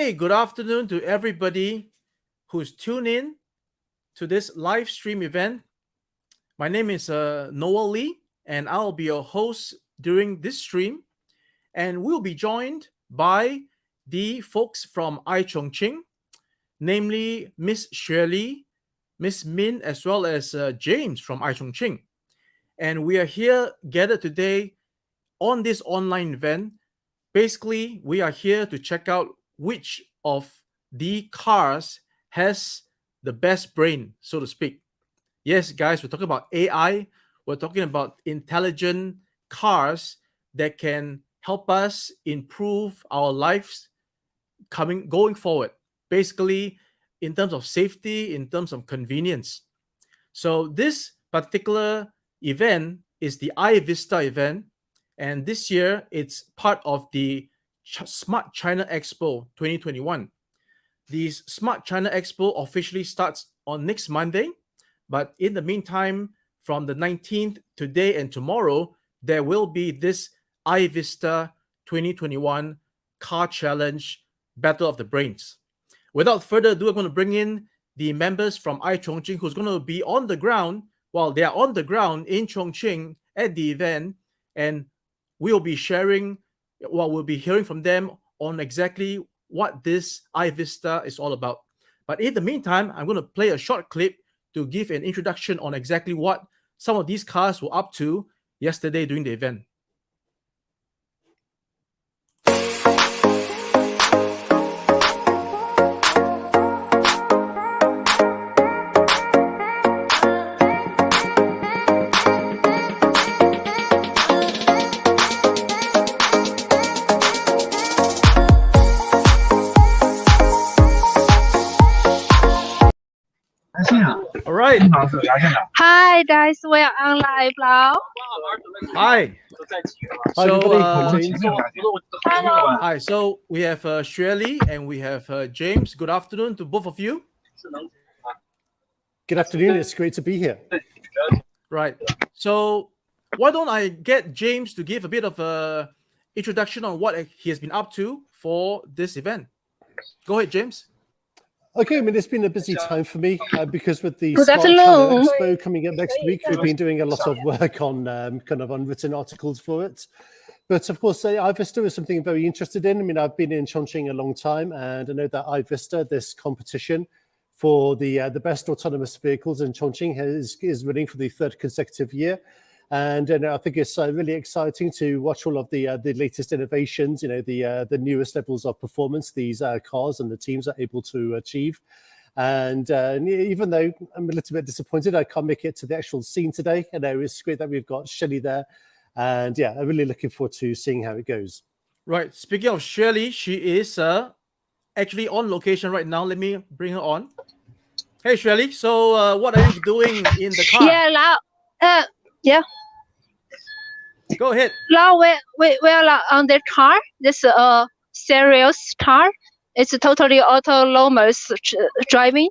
Hey, good afternoon to everybody who's tuned in to this live stream event. My name is Noel Lee, and I'll be your host during this stream. And we'll be joined by the folks from iChongqing, namely Miss Shirley, Miss Min, as well as James from iChongqing. And we are here gathered today on this online event. Basically, we are here to check out which of the cars has the best brain, so to speak. Yes, guys, we're talking about AI. We're talking about intelligent cars that can help us improve our lives going forward. Basically, in terms of safety, in terms of convenience. So this particular event is the i-Vista event. And this year, it's part of the Smart China Expo 2021. The Smart China Expo officially starts on next Monday. But in the meantime, from the 19th, today and tomorrow, there will be this i-Vista 2021 Car Challenge Battle of the Brains. Without further ado, I'm going to bring in the members from iChongqing who's going to be on the ground. Well, they are on the ground in Chongqing at the event. And we'll be sharing, we'll be hearing from them on exactly what this i-Vista is all about. But in the meantime, I'm going to play a short clip to give an introduction on exactly what some of these cars were up to yesterday during the event. All right. Hi guys, we're on live now. Hi. So, Hello. hi. So we have Shirley and we have James. Good afternoon to both of you. Good afternoon. It's great to be here. Right. So why don't I get James to give a bit of a introduction on what he has been up to for this event. Go ahead, James. Okay, I mean, it's been a busy time for me because with the Good Smart China afternoon. Expo coming up next week, we've been doing a lot of work on kind of unwritten articles for it. But of course, i-Vista is something I'm very interested in. I mean, I've been in Chongqing a long time, and I know that i-Vista, this competition for the best autonomous vehicles in Chongqing, is running for the third consecutive year. And I think it's really exciting to watch all of the latest innovations, you know, the newest levels of performance these cars and the teams are able to achieve. And even though I'm a little bit disappointed I can't make it to the actual scene today, you know, it's great that we've got Shelley there. And yeah, I'm really looking forward to seeing how it goes. Right. Speaking of Shirley, she is actually on location right now. Let me bring her on. Hey, Shirley. So what are you doing in the car? Yeah, now, yeah. Go ahead. Now we're on the car. This serious car. It's totally autonomous driving.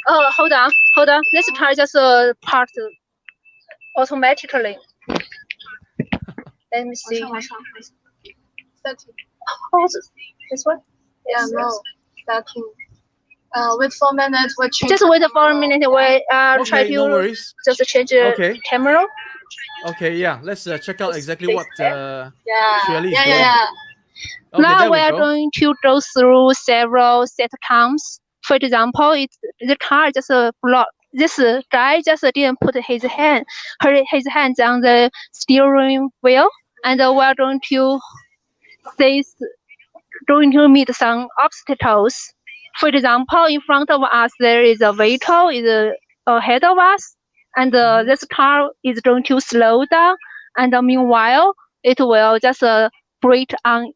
Oh, hold on. This car just parked automatically. Let me see. Oh, this one? Yeah, no. Starting. Wait 4 minutes. We'll change. Just wait for a minute. We try Okay, no to worries. just change the camera. Okay, yeah. Let's check out exactly what Shirley is doing. Yeah. Okay, Now there we are go. going to go through several set counts. For example, the car just blocked. This guy just didn't put his hands on the steering wheel, and we are going to meet some obstacles. For example, in front of us there is a vehicle is ahead of us, and this car is going to slow down, and meanwhile it will just brake on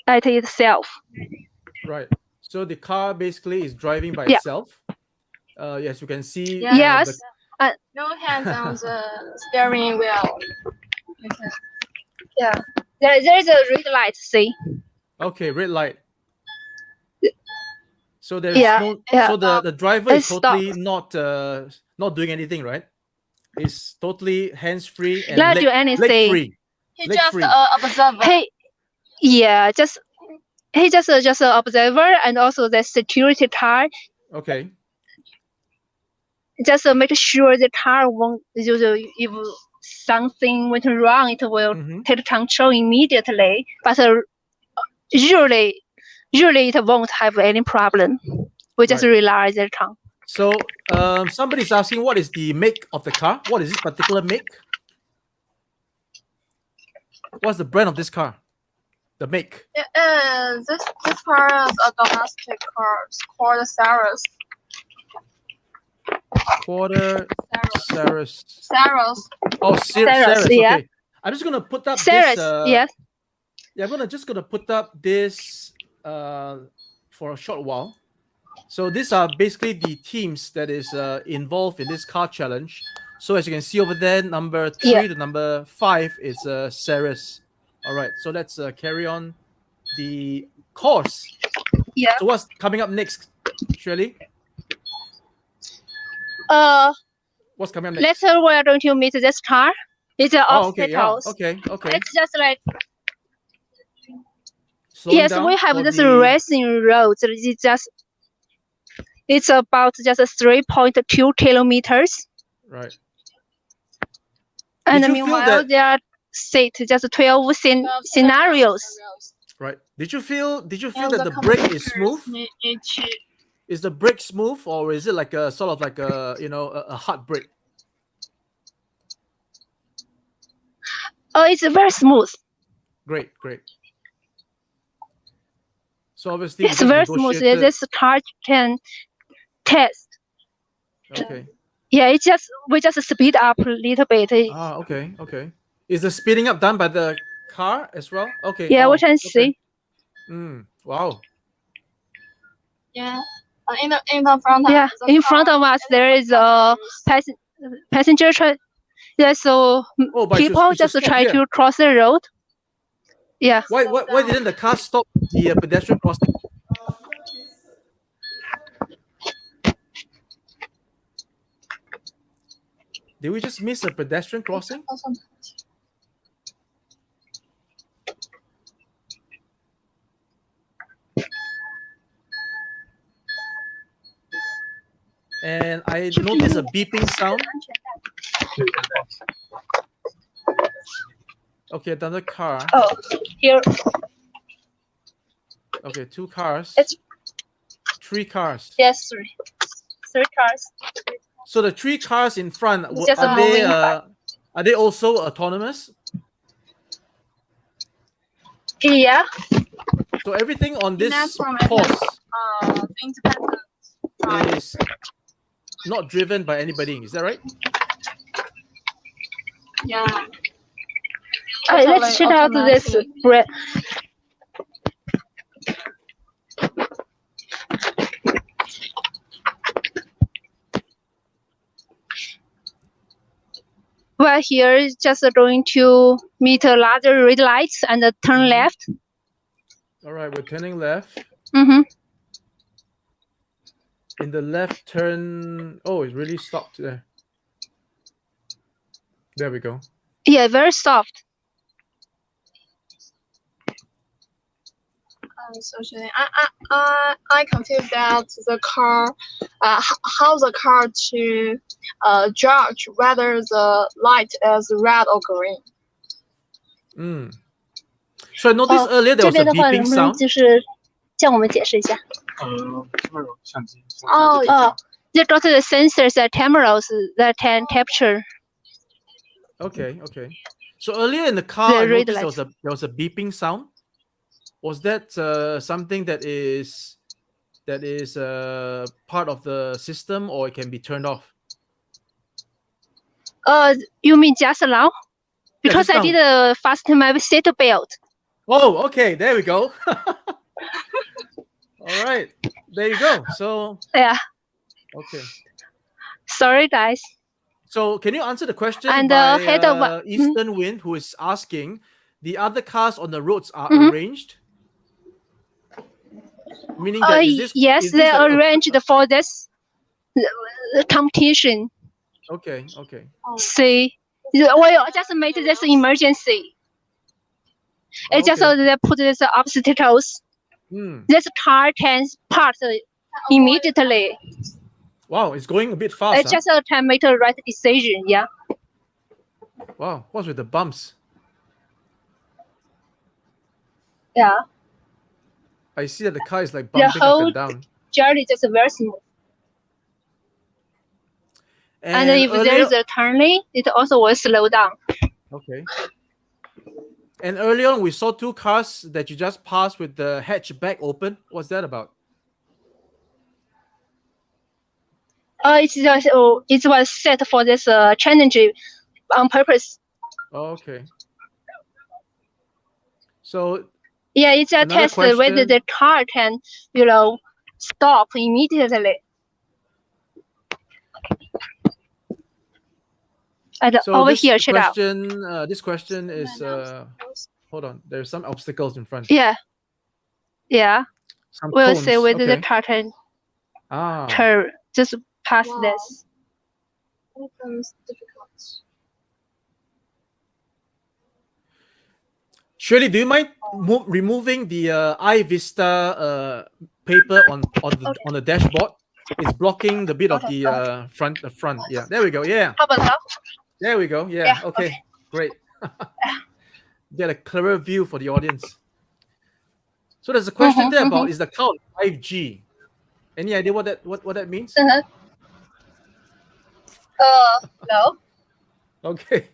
at itself. Right. So the car basically is driving by Yeah. itself. Yes, you can see. Yeah. Yes. No hands on the steering wheel. Yeah. There is a red light. See. Okay, red light. So there's so the driver is totally not doing anything, right? It's totally hands free and Not do anything. leg free. He Leg just free. observe. Hey, yeah, just he just an observer and also the security car. Okay. Just make sure the car won't. If something went wrong, it will take control immediately. But usually it won't have any problem. We just rely on the car. So somebody's asking, what is the make of the car? What is this particular make? What's the brand of this car? The make. This car is a domestic car. It's called Saros. Quarter Saros. Saros. Oh, Saros. Yeah. Okay. I'm just gonna put up Saros, this. yes. Yeah, I'm just gonna put up this for a short while. So these are basically the teams that is involved in this car challenge. So as you can see over there, number 3 to number 5 is Saros. All right. So let's carry on the course. Yeah. So what's coming up next, Shirley? What's coming up next? Later we are going to meet this car. It's obstacles. Okay. It's just like Slowing yes, down we have for this the- racing road. It's about just 3.2 kilometers. Right. And Did you feel meanwhile, that- there are just 12 scenarios. Right. Did you feel that the the brake is smooth? computers Is the brake smooth, or is it like a sort of like a a hard brake? Oh, it's very smooth. Great. So obviously It's we just very smooth. negotiated- This car can test. Okay. Yeah, we just speed up a little bit. Okay. Is the speeding up done by the car as well? Okay. Yeah, we can okay. see. Wow. Yeah. In the front. Yeah, in front of us there is a passenger train. Yeah, so Oh, but people it should just stop try here. to cross the road. Yeah. Why didn't the car stop the pedestrian crossing? Did we just miss a pedestrian crossing? And I noticed a beeping sound. Okay, another car. Oh, here. Okay, 2 cars. It's 3 cars. yes, 3 cars. So the 3 cars in front, It's just are moving they also autonomous? Yeah. So everything on this That's from course independent. is not driven by anybody. Is that right? Yeah. Let's check out this automatic. brake. Well, here is just going to meet a larger red lights and turn left. All right, we're turning left. Mm-hmm. In the left turn, oh, it really stopped there. There we go. Yeah, very soft. I confused that the car, how the car to judge whether the light is red or green. So I noticed earlier there 这 was a 边的话，能 beeping 不能 sound. 就是向我们解释一下？相机。哦 They got the sensors and cameras that can capture. Okay. So earlier in the car, The I red noticed there was a beeping sound. Was that something that is part of the system, or it can be turned off? You mean just now? Because just I now. did fasten my seat belt. Oh, okay. There we go. All right. There you go. So, Yeah. okay. Sorry, guys. So, can you answer the question And, by head of- Eastern Wind, who is asking, the other cars on the roads are Mhm. arranged? Meaning that is this? Yes, is they this arranged for this competition. Okay. See, we just made this emergency. It's just Okay. they put these obstacles. this car can park immediately. Wow, it's going a bit fast. It's just a time make the right decision. Yeah. Wow, what's with the bumps? Yeah. I see that the car is like The bumping up whole and down. journey just very smooth. And if there is a turning, it also will slow down. Okay. And earlier on, we saw 2 cars that you just passed with the hatchback open. What's that about? It's just it was set for this challenge on purpose. Oh, okay. So yeah, it's a another test whether question- the car can, stop immediately. And So over this here, check out. question, this question is hold on. There's some obstacles in front. Yeah. Yeah. Some We'll cones. see whether the Okay. car can Ah. turn just past Wow. this. It becomes difficult. Shirley, do you mind removing the i-Vista paper on the dashboard? It's blocking the bit of the front. Yeah, there we go. Yeah, How about now? there we go. Yeah. Yeah, Okay. Great. Get a clearer view for the audience. So there's a question there about is the car on 5G? Any idea what that means? No. Okay.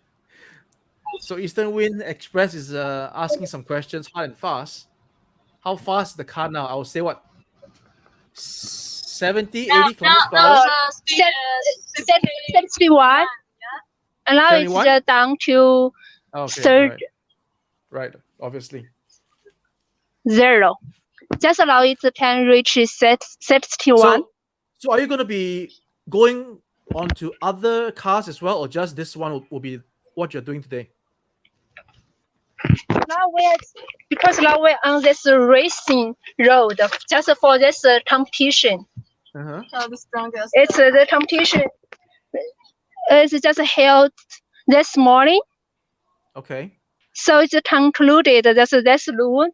So Eastern Wind Express is asking some questions hard and fast. How fast is the car now? I would say what? 70, 80 kilometers per hour? Set speed 1. And now it's 71? just down to Okay. third Right. Obviously. 0. Just allow it can reach set speed 1. So are you going to be going on to other cars as well, or just this one will be what you're doing today? Now we're on this racing road just for this competition. Uh-huh. The strongest. It's the competition. It's just held this morning, Okay. so it's concluded this noon.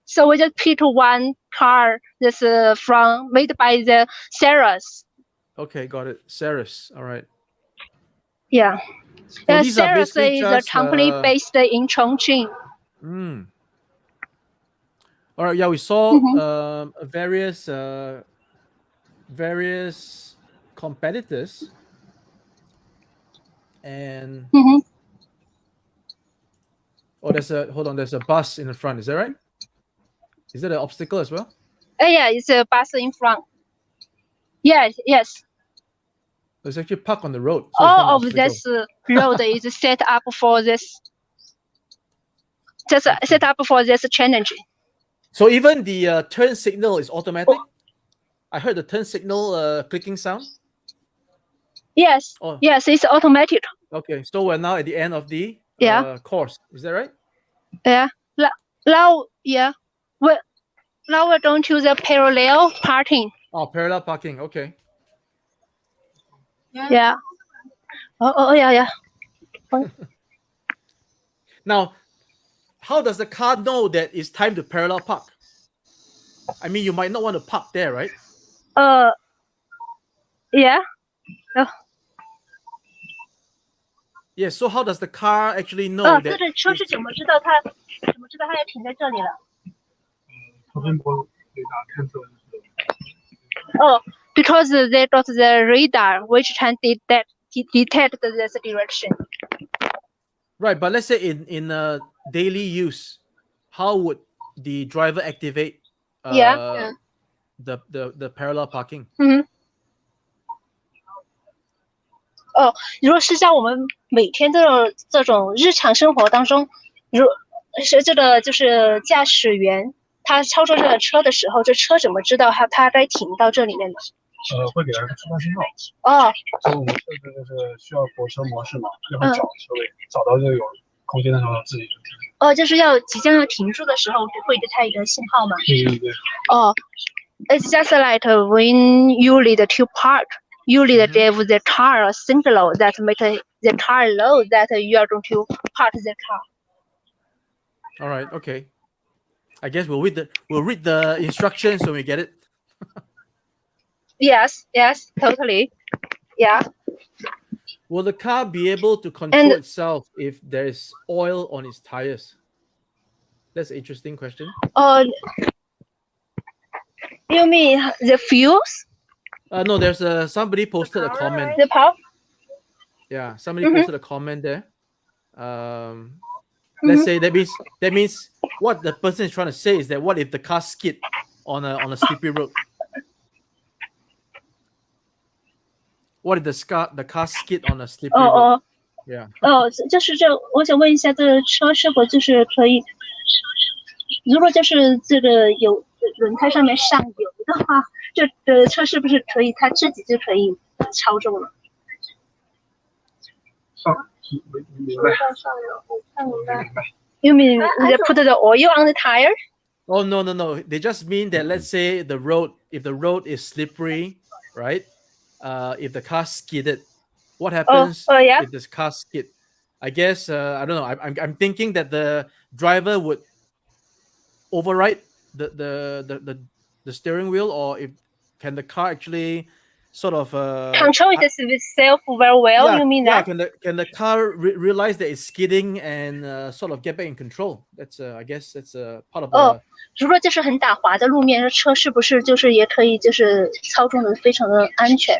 So we just picked one car that's made by the Ceres. Okay, got it. Ceres. All right. Yeah. So these are Ceres basically is a just, company based in Chongqing. All right. Yeah, we saw various competitors, and there's a bus in the front. Is that right? Is that an obstacle as well? Yeah, it's a bus in front. Yes. It's actually parked on the road. So it's not an All of obstacle. this road is set up for this. Just set up for this challenge. So even the turn signal is automatic? I heard the turn signal clicking sound. Yes. Oh. Yes, it's automatic. Okay, so we're now at the end of the course. Is that right? Yeah. Now, yeah. Now we're going to the parallel parking. Oh, parallel parking. Okay. Yeah. Yeah. Now, how does the car know that it's time to parallel park? I mean, you might not want to park there, right? Yeah. Yeah. So how does the car actually know 这 that? 个车是怎么知道它要停在这里了？超声波雷达探测就是。 Because they got the radar which can detect this direction. Right, but let's say in daily use, how would the driver activate the parallel parking? 如果是在我们每天的这种日常生活当中，如是这个就是驾驶员他操作这个车的时候，这车怎么知道他该停到这里面呢？会给他一个出发信号。所以我们设置就是需要泊车模式嘛，就会找车位，找到这个有空间的时候自己就停。就是即将要停住的时候会给他一个信号吗？对。It's just like when you need to park. You need to give the car a signal that make the car know that you are going to park the car. All right, okay. I guess we'll read the instructions when we get it. Yes, totally. Yeah. Will the car be able to control itself if there is oil on its tires? That's an interesting question. You mean the fuels? No, there's somebody posted a comment. The power? Yeah, somebody posted a comment there. Let's say that means what the person is trying to say is that what if the car skid on a slippery road? What if the car skid on a slippery road? Yeah. 就是这，我想问一下，这个车是否就是可以，如果就是这个有轮胎上面上油的话，这车是不是可以它自己就可以操纵了？You mean they put the oil on the tire? Oh no. They just mean that let's say if the road is slippery, right? If the car skidded, what happens if this car skid? I guess I don't know. I'm thinking that the driver would override the steering wheel, or can the car actually sort of control itself very well? Yeah, you mean yeah, that? Can the car realize that it's skidding and sort of get back in control? That's I guess that's part of the. 如果就是很打滑的路面，车是不是就是也可以就是操纵的非常的安全？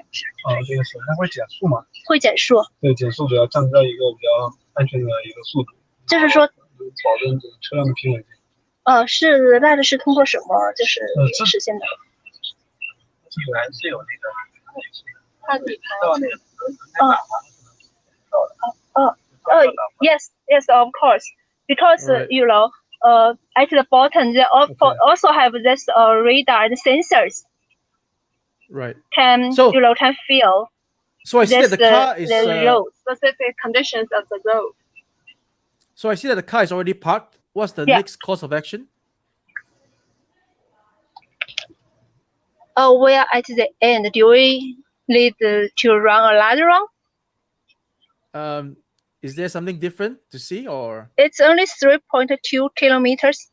这个首先会减速嘛？会减速。对，减速主要降低到一个比较安全的一个速度。就是说，保证这个车辆的平稳性。是那个是通过什么就是实现的？这个还是有那个。Yes, of course. Because you know, at the bottom they also have this radar and sensors. Right. Can feel. So I see that the car is the road, specific conditions of the road. So I see that the car is already parked. What's the next course of action? We are at the end. Do we need to run another run? Is there something different to see, or? It's only 3.2 kilometers.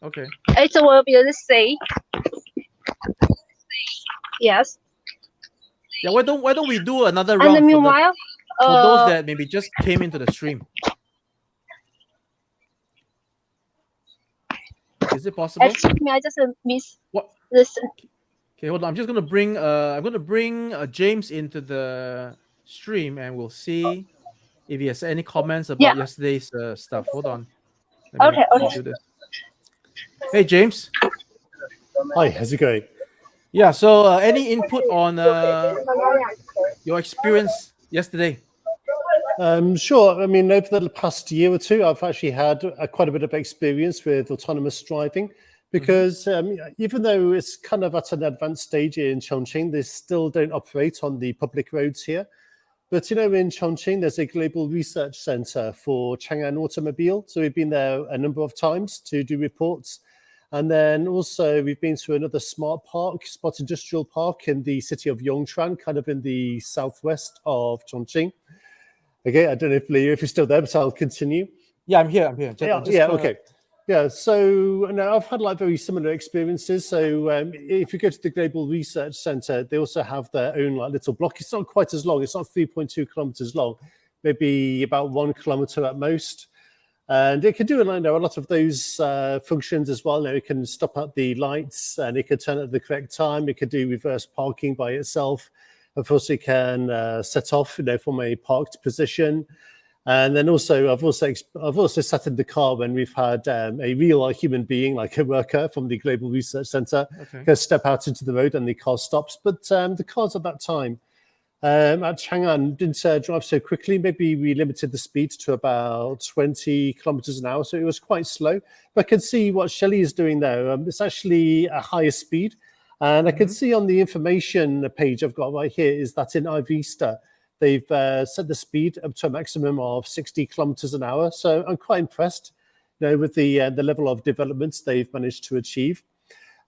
Okay. It will be the same. Yes. Yeah. Why don't we do another round? And meanwhile, for those that maybe just came into the stream. Is it possible? Excuse me, I just missed what? This. Okay, hold on. I'm just gonna bring James into the stream, and we'll see if he has any comments about yesterday's stuff. Hold on. Let me do this. Hey, James. Hi, how's it going? Yeah. So, any input on your experience yesterday? Sure. I mean, over the past year or two, I've actually had quite a bit of experience with autonomous driving. Because even though it's kind of at an advanced stage in Chongqing, they still don't operate on the public roads here. But, in Chongqing, there's a global research center for Chang'an Automobile. So we've been there a number of times to do reports. And then also we've been to another smart industrial park in the city of Yongchuan, kind of in the southwest of Chongqing. Okay, I don't know if Leo, if you're still there, but I'll continue. Yeah, I'm here. Okay. Yeah, so I've had like very similar experiences. So if you go to the Global Research Center, they also have their own like little block. It's not quite as long. It's not 3.2 kilometers long, maybe about 1 kilometer at most. And it can do a lot of those functions as well. It can stop at the lights and it can turn at the correct time. It can do reverse parking by itself. Of course, it can set off, from a parked position. And then also, I've also sat in the car when we've had a real human being, like a worker from the Global Research Center, can step out into the road and the car stops. But the cars at that time at Chang'an didn't drive so quickly. Maybe we limited the speed to about 20 kilometers an hour, so it was quite slow. But I can see what Shelley is doing there. It's actually a higher speed. And I can see on the information page I've got right here is that in i-Vista, they've set the speed up to a maximum of 60 kilometers an hour. So I'm quite impressed, with the level of developments they've managed to achieve.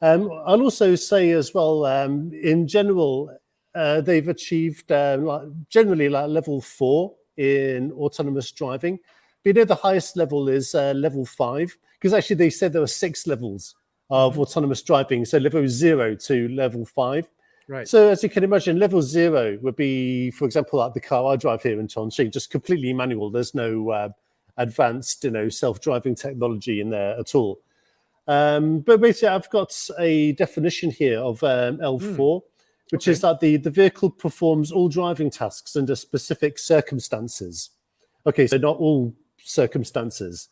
I'll also say as well, in general, they've achieved generally level 4 in autonomous driving. But the highest level is level 5. because actually they said there were 6 levels of autonomous driving. So level 0 to level 5. Right. So as you can imagine, level 0 would be, for example, like the car I drive here in Chongqing, just completely manual. There's no advanced, self-driving technology in there at all. But basically, I've got a definition here of L4, which is that the vehicle performs all driving tasks under specific circumstances. Okay, so not all circumstances.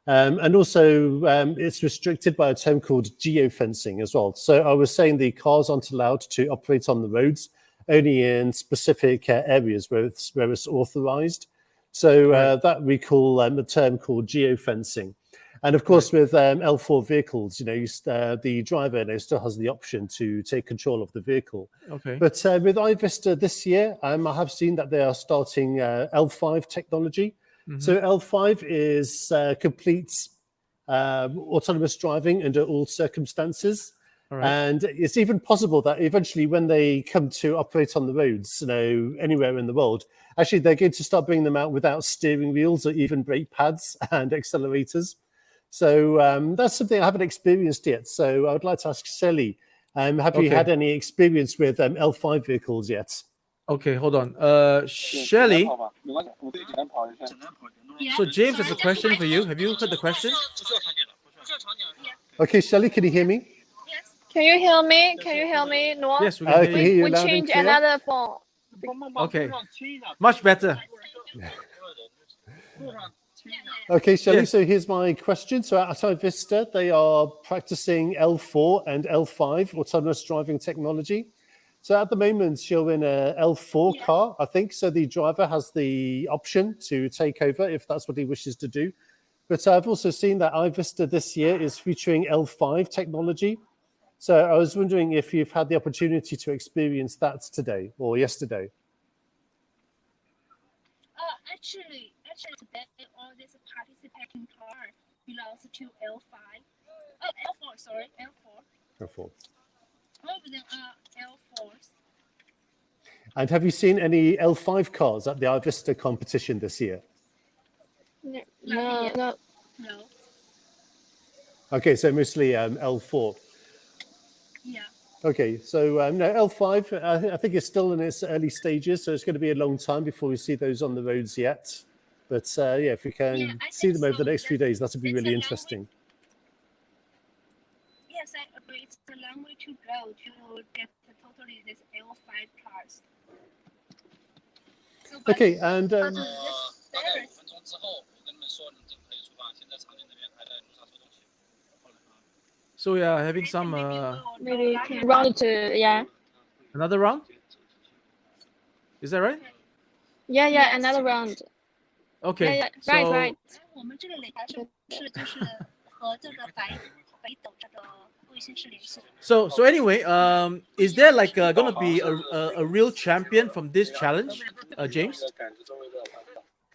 And also, it's restricted by a term called geofencing as well. So I was saying the cars aren't allowed to operate on the roads, only in specific areas where it's authorized. So that we call a term called geofencing. And of course, with L4 vehicles, the driver still has the option to take control of the vehicle. Okay. But with i-Vista this year, I have seen that they are starting L5 technology. So L5 is complete autonomous driving under all circumstances. All right. And it's even possible that eventually when they come to operate on the roads, anywhere in the world, actually they're going to start bringing them out without steering wheels or even brake pads and accelerators. So that's something I haven't experienced yet. So I would like to ask Shelley, have you had any experience with L5 vehicles yet? Okay, hold on. Shelley. So James has a question for you. Have you heard the question? Okay, Shelley, can you hear me? Can you hear me? Can you hear me? No. Yes, we can hear you. you We loud and change clear. another phone. Okay. Much better. Okay, Shelley, Yes. so here's my question. So at i-Vista, they are practicing L4 and L5 autonomous driving technology. So at the moment, you're in a L4 car, I think. So the driver has the option to take over if that's what he wishes to do. But I've also seen that i-Vista this year is featuring L5 technology. So I was wondering if you've had the opportunity to experience that today or yesterday. Actually, today all this participating car belongs to L5. Oh, L4, sorry, L4. L4. All of them are L4s. And have you seen any L5 cars at the i-Vista competition this year? No. No. Okay, so mostly L4. Yeah. Okay, so no, L5, I think it's still in its early stages, so it's going to be a long time before we see those on the roads yet. But if we can see them over the next few days, that would be really interesting. Yes, I agree. It's a long way to go to get totally this L5 cars. So, Okay, and So we are having some Maybe we can round to another round. Is that right? Yeah, another round. Okay. Yeah, So right. 我们这个雷达是就是和这个北斗这个卫星是联系的。 So anyway, is there like gonna be a real champion from this challenge, James?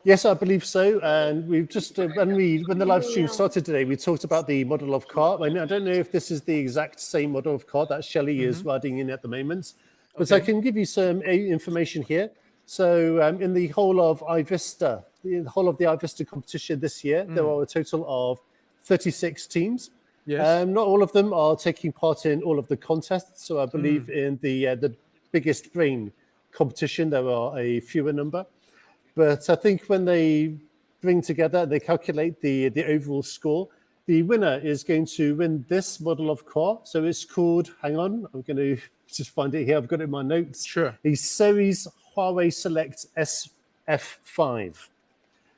yes, I believe so. And we've just when the live stream started today, we talked about the model of car. I don't know if this is the exact same model of car that Shelley is riding in at the moment, but I can give you some information here. So in the whole of i-Vista, the whole of the i-Vista competition this year, there are a total of 36 teams. Yes. Not all of them are taking part in all of the contests. So I believe in the biggest brain competition, there are a fewer number. But I think when they bring together, they calculate the overall score. The winner is going to win this model of car. So it's called, hang on, I'm going to just find it here. I've got it in my notes. Sure. The Series Huawei Select SF5.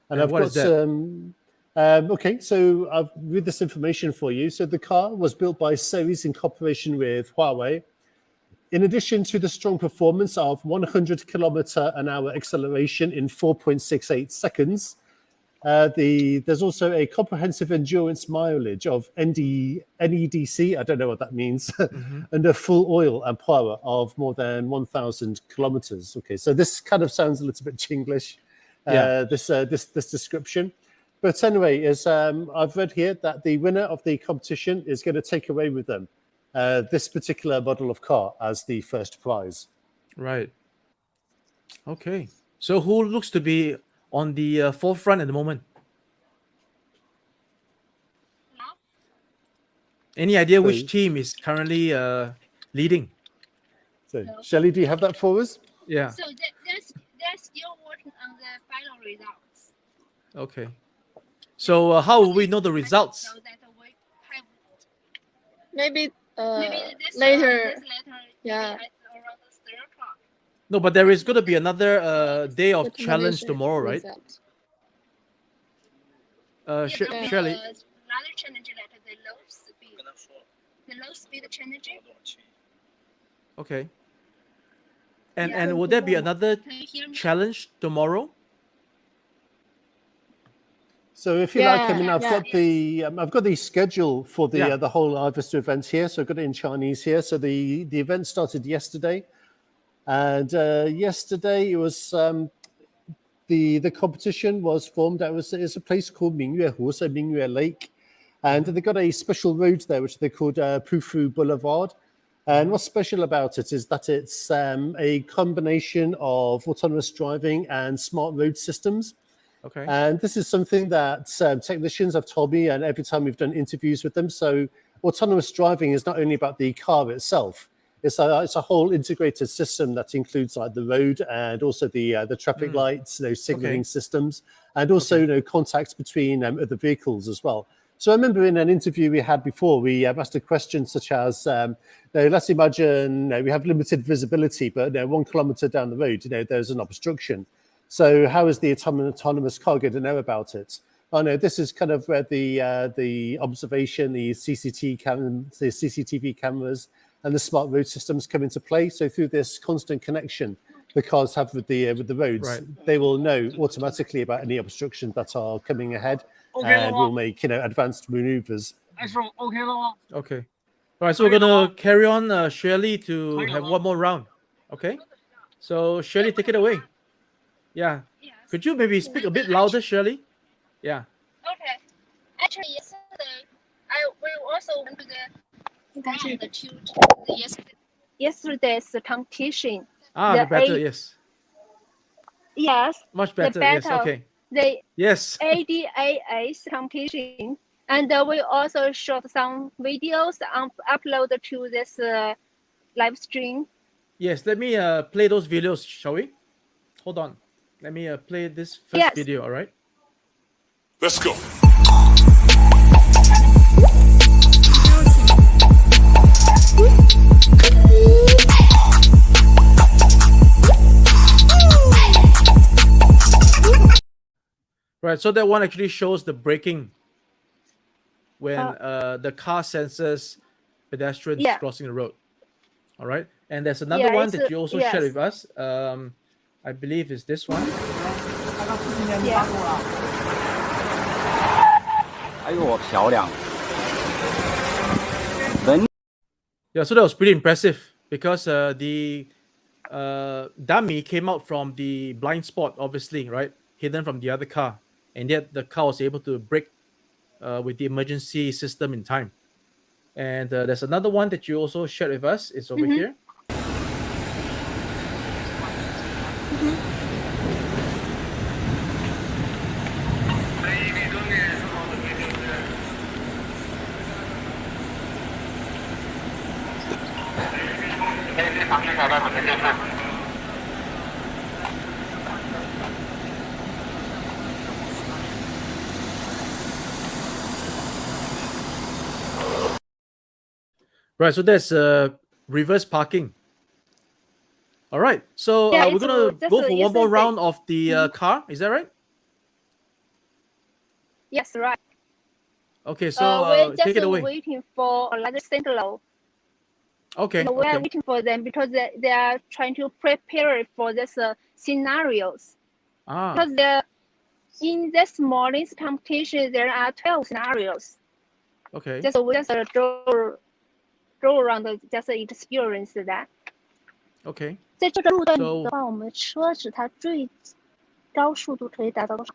And I've what got is that? okay, so I've read this information for you. So the car was built by Series in cooperation with Huawei. In addition to the strong performance of 100 km/h acceleration in 4.68 seconds, there's also a comprehensive endurance mileage of NEDC, I don't know what that means, under full oil and power of more than 1,000 kilometers. Okay, so this kind of sounds a little bit Chinglish, this description. But anyway, as I've read here that the winner of the competition is going to take away with them this particular model of car as the first prize. Right. Okay. So who looks to be on the forefront at the moment? Any idea which So- team is currently leading? So, Shelley, do you have that for us? Yeah. So they're still working on the final results. Okay. So how will we know the results? So that we have Maybe maybe later. this later Yeah. maybe at around 3 o'clock. No, but there is going to be another day of the challenge combination tomorrow, right? result. Shirley. Another challenge like the low speed. The low speed challenge. Okay. Yeah. And will there be another Can you hear me? challenge tomorrow? So if you like, I mean, Yeah, I've got the schedule for the Yeah. the whole i-Vista event here. So I've got it in Chinese here. So the event started yesterday, and yesterday it was the competition was formed. It's a place called Mingyue so Mingyue Lake, and they got a special road there which they called Pufu Boulevard. And what's special about it is that it's a combination of autonomous driving and smart road systems. Okay. And this is something that technicians have told me, and every time we've done interviews with them. So autonomous driving is not only about the car itself; it's a whole integrated system that includes like the road and also the traffic lights, signaling systems, and also contacts between other vehicles as well. So I remember in an interview we had before, we asked a question such as, let's imagine we have limited visibility, but 1 kilometer down the road, there's an obstruction. So how is the autonomous car going to know about it? Oh no, this is kind of where the observation, the CCTV cameras, and the smart road systems come into play. So through this constant connection the cars have with the roads, they will know automatically about any obstructions that are coming ahead, and will make advanced maneuvers. Okay. All right. So we're gonna carry on, Shirley, to have one more round. Okay. So Shirley, take it away. Yeah. Yes. Could you maybe speak a bit louder, Shirley? Yeah. Okay. Actually, yesterday we also went to yesterday's competition. The better, yes. Yes. Much better, the yes. battle, Okay. The Yes. ADA's competition, and we also shot some videos uploaded to this live stream. Yes. Let me play those videos, shall we? Hold on. Let me play this first video. All right. Let's go. Right, so that one actually shows the braking when the car senses pedestrians crossing the road. All right, and there's another one that you also shared with us. I believe is this one. Yeah, so that was pretty impressive because the dummy came out from the blind spot, obviously, right, hidden from the other car, and yet the car was able to brake with the emergency system in time. And there's another one that you also shared with us. It's over here. Right, so there's reverse parking. All right, so we're gonna go for one more round of the car. Is that right? Yes, right. Okay, so take it away. We're just waiting for another sentinel. Okay. We are waiting for them because they are trying to prepare for this scenarios. Because in this morning's competition, there are 12 scenarios. Okay. We just go around, just experience that. Okay. 在这个路段里的话，我们车子它最高速度可以达到多少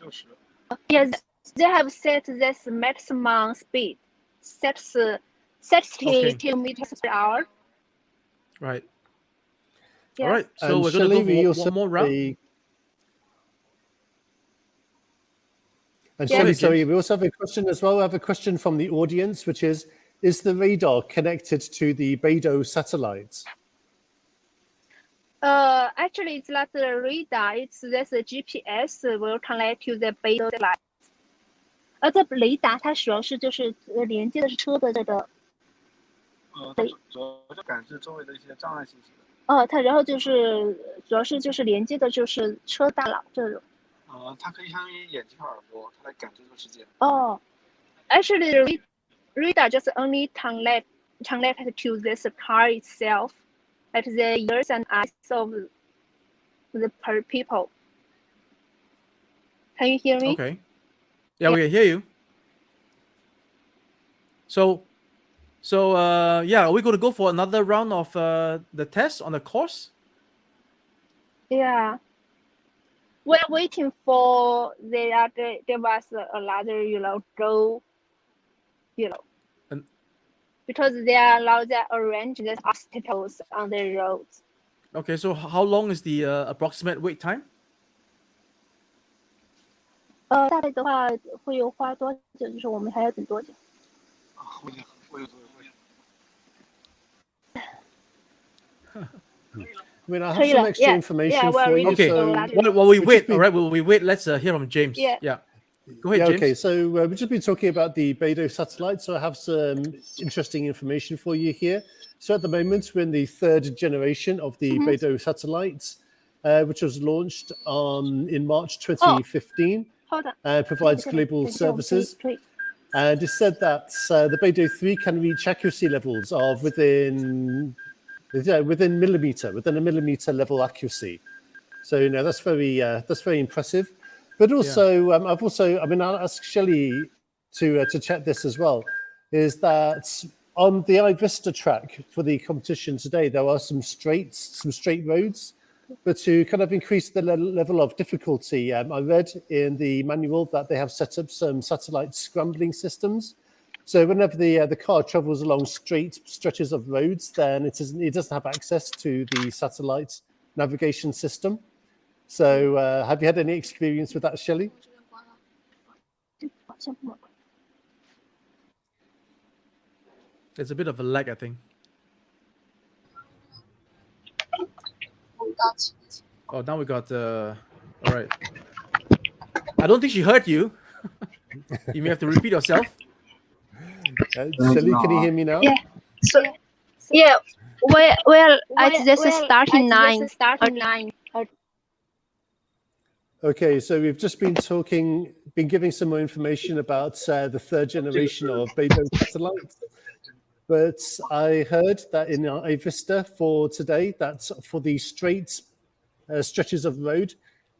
？60。Yes, they have set this maximum speed, 60 kilometers per hour. Right. Yes. All right. So we're going to go for one more round. And Yeah. Shelley, sorry, we also have a question as well. We have a question from the audience, which is the radar connected to the Bado satellites? Actually, it's not the radar. It's this GPS will connect to the Bado satellite. 这雷达它主要是就是连接的是车的这个。它主要就感知周围的一些障碍信息。它然后就是主要是就是连接的就是车大脑这种。它可以相当于眼睛和耳朵，它来感知这个世界。Actually, radar just only connect to this car itself, like the ears and eyes of the people. Can you hear me? Okay. Yeah, we can hear you. So yeah, are we going to go for another round of the test on the course? Yeah. We're waiting for they give us another, go, because they are allowed to arrange the obstacles on the roads. Okay, so how long is the approximate wait time? 大概的话会有花多久？就是我们还要等多久？我有。I mean, I have some extra information for you. Okay, So while we wait, all right, while we wait, let's hear from James. Yeah. Go ahead, James. Okay, so we've just been talking about the Bado satellite, so I have some interesting information for you here. So at the moment, we're in the 3rd generation of the Bado satellites, which was launched in March 2015. Provides global services. And it said that the Bado 3 can reach accuracy levels of within a millimeter level accuracy. So that's very impressive. But also, I'll ask Shelley to check this as well. Is that on the i-Vista track for the competition today, there are some straight roads, but to kind of increase the level of difficulty, I read in the manual that they have set up some satellite scrambling systems. So whenever the car travels along straight stretches of roads, then it doesn't have access to the satellite navigation system. So have you had any experience with that, Shelley? There's a bit of a lag, I think. Oh, now we got all right. I don't think she heard you. You may have to repeat yourself. Shelley, can you hear me now? Yeah. So, yeah. Well, at this starting line. Okay, so we've just been giving some more information about the 3rd generation of Bado satellites. But I heard that in i-Vista for today, that's for the straight stretches of road,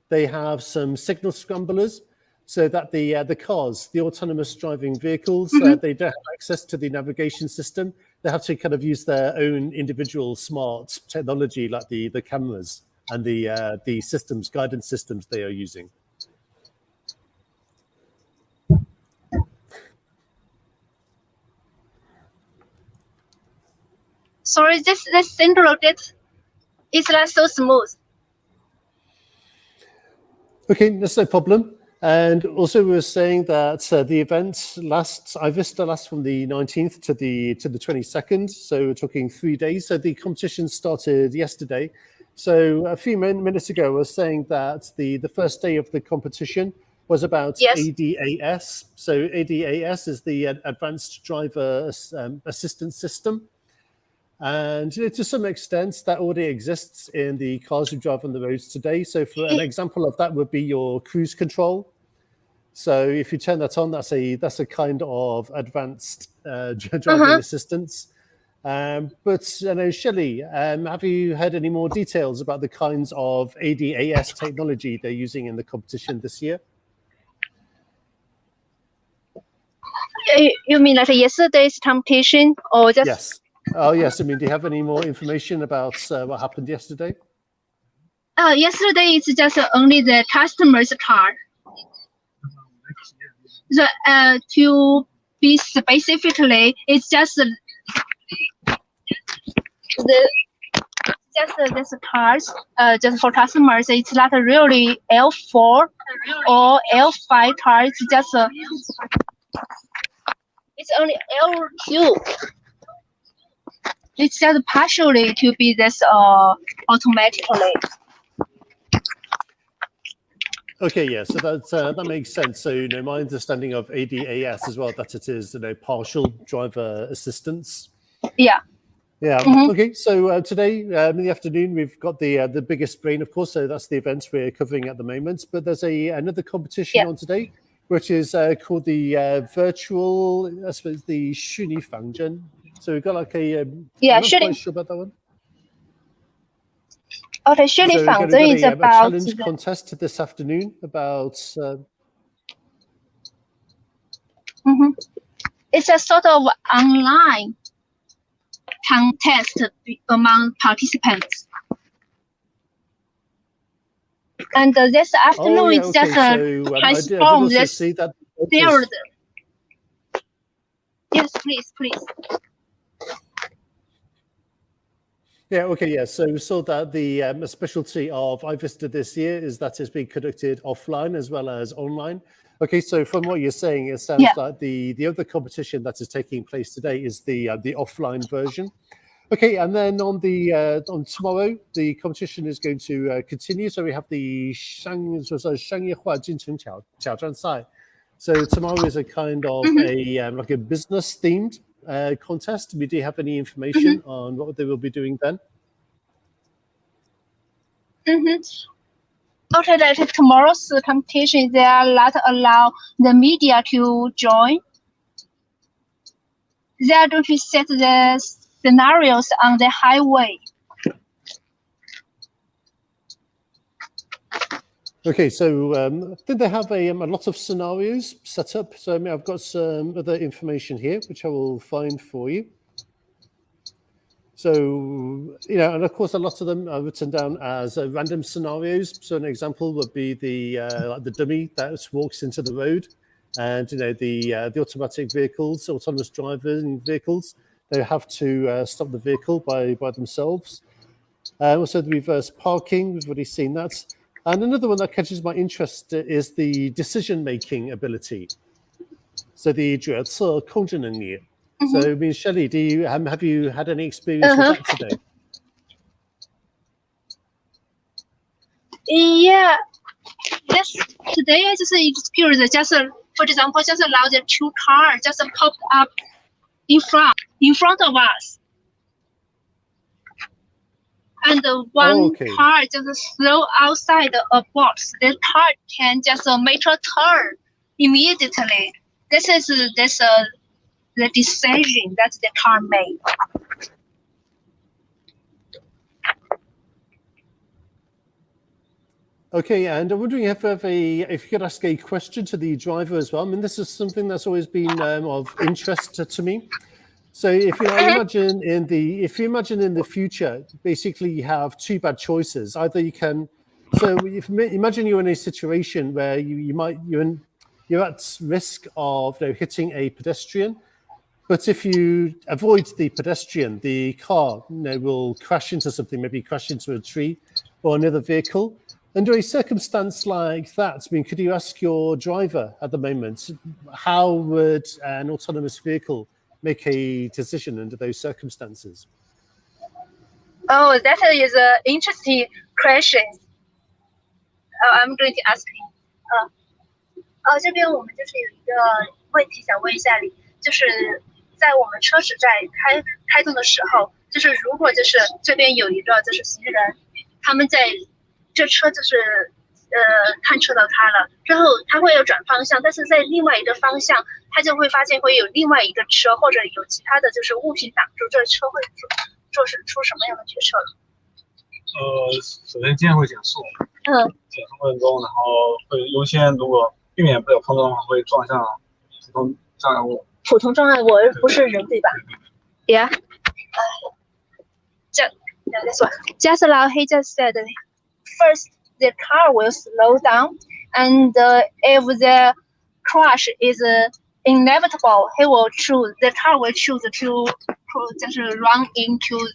they have some signal scramblers, so that the cars, the autonomous driving vehicles, they don't have access to the navigation system. They have to kind of use their own individual smart technology, like the cameras and the systems, guidance systems they are using. Sorry, this interrupted. It's not so smooth. Okay, that's no problem. And also we were saying that the event i-Vista lasts from the 19th to the 22nd. So we're talking 3 days. So the competition started yesterday. So a few minutes ago, I was saying that the first day of the competition was about ADAS. So ADAS is the Advanced Driver Assistance System. And to some extent, that already exists in the cars you drive on the roads today. So for an example of that would be your cruise control. So if you turn that on, that's a kind of advanced driving assistance. But Shelley, have you heard any more details about the kinds of ADAS technology they're using in the competition this year? You mean like yesterday's competition, or just? Yes. Oh, yes. I mean, do you have any more information about what happened yesterday? Yesterday it's just only the customer's car. So, to be specifically, it's just this cars. Just for customers, it's not really L4 or L5 car. It's just it's only L2. It's just partially to be this automatically. Okay, yeah, so that makes sense. So, my understanding of ADAS as well, that it is, partial driver assistance. Yeah. Yeah. Okay. So today in the afternoon, we've got the biggest brain, of course. So that's the events we're covering at the moment. But there's another competition on today, which is called the virtual, I suppose, the Shuni Fangzhen. So we've got like I'm not quite sure about that one. Okay, Shuni Fangzhen is about a challenge contest this afternoon about. It's a sort of online contest among participants. And this afternoon, it's just transform this field. Yes, please. Yeah, okay, yeah. So we saw that the specialty of i-Vista this year is that it's being conducted offline as well as online. Okay, so from what you're saying, it sounds like the other competition that is taking place today is the offline version. Okay, and then on tomorrow, the competition is going to continue. So we have the Shangyehua Jincheng Qiaozhan Sai. So tomorrow is a kind of like a business themed contest. Do you have any information on what they will be doing then? After that, tomorrow's competition, they are not allow the media to join. They are going to set the scenarios on the highway. Okay, so did they have a lot of scenarios set up? So I've got some other information here, which I will find for you. So, and of course, a lot of them are written down as random scenarios. So an example would be the dummy that walks into the road, and the automatic vehicles, autonomous driving vehicles, they have to stop the vehicle by themselves. Also, the reverse parking, we've already seen that. And another one that catches my interest is the decision-making ability. So the 决策控制能力. So, I mean, Shelley, have you had any experience with that today? Yeah, today I just experienced for example, just allow the two cars just popped up in front of us. And one car just throw outside a box. The car can just make a turn immediately. This is the decision that the car made. Okay, and I'm wondering if you could ask a question to the driver as well. I mean, this is something that's always been of interest to me. So if you imagine in the future, basically you have two bad choices. Either you can, imagine you're in a situation where you're at risk of hitting a pedestrian, but if you avoid the pedestrian, the car will crash into something, maybe crash into a tree or another vehicle. Under a circumstance like that, I mean, could you ask your driver at the moment, how would an autonomous vehicle make a decision under those circumstances? Oh, that is an interesting question. I'm going to ask him. 这边我们就是有一个问题想问一下你，就是在我们车驶在开动的时候，就是如果就是这边有一个就是行人，他们在这车就是探测到他了之后，他会有转方向，但是在另外一个方向，他就会发现会有另外一个车或者有其他的就是物品挡住，这车会出什么样的决策？首先尽量会减速，减速过程中，然后会优先，如果避免不了碰撞的话，会撞向普通障碍物。普通障碍物不是人对吧 ？Yeah. This one. Just like he just said, first the car will slow down, and if the crash is inevitable, the car will choose to just run into